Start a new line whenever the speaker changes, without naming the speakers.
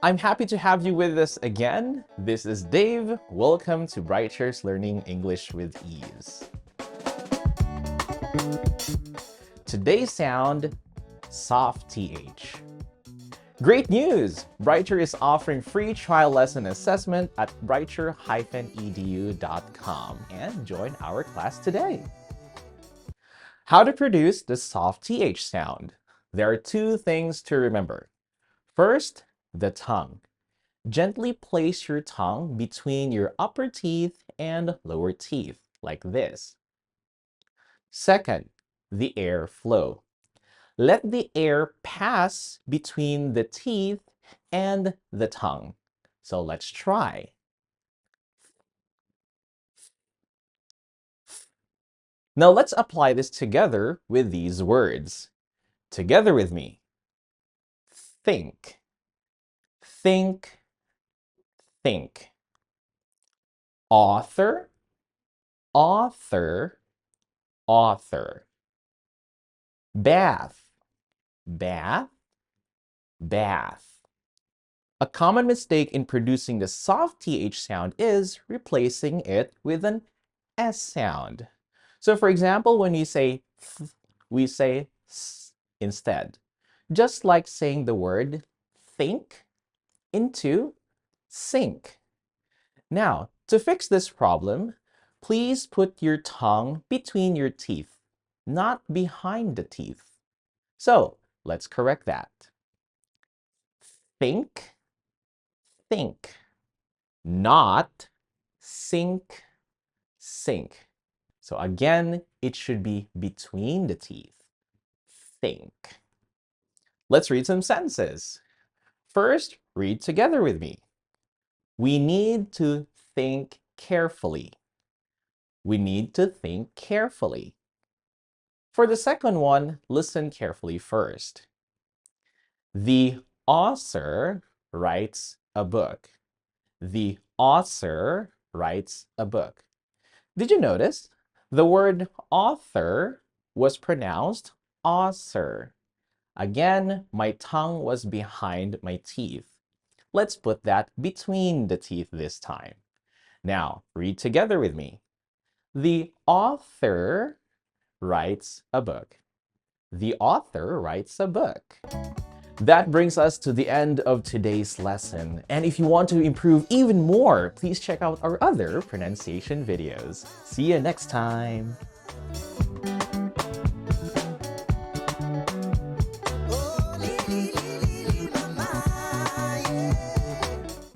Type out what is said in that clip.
I'm happy to have you with us again. This is Dave. Welcome to Brighture's Learning English with Ease. Today's sound, soft TH. Great news! Brighture is offering free trial lesson assessment at brighture-edu.com and join our class today. How to produce the soft TH sound. There are two things to remember. First, the tongue. Gently place your tongue between your upper teeth and lower teeth, like this. Second, the air flow. Let the air pass between the teeth and the tongue. So let's try. Now let's apply this together with these words. Together with me. Think, think, think. Author, author, author. Bath, bath, bath. A common mistake in producing the soft TH sound is replacing it with an S sound. So for example, when you say th, we say s instead. Just like saying the word think into sink. Now, to fix this problem, please put your tongue between your teeth, not behind the teeth. So, let's correct that. Think, think. Not sink, sink. So again, it should be between the teeth. Think. Let's read some sentences. First, read together with me. We need to think carefully. We need to think carefully. For the second one, listen carefully first. The author writes a book. The author writes a book. Did you notice? The word author was pronounced author. Again, my tongue was behind my teeth. Let's put that between the teeth this time. Now, read together with me. The author writes a book. The author writes a book. That brings us to the end of today's lesson. And if you want to improve even more, please check out our other pronunciation videos. See you next time!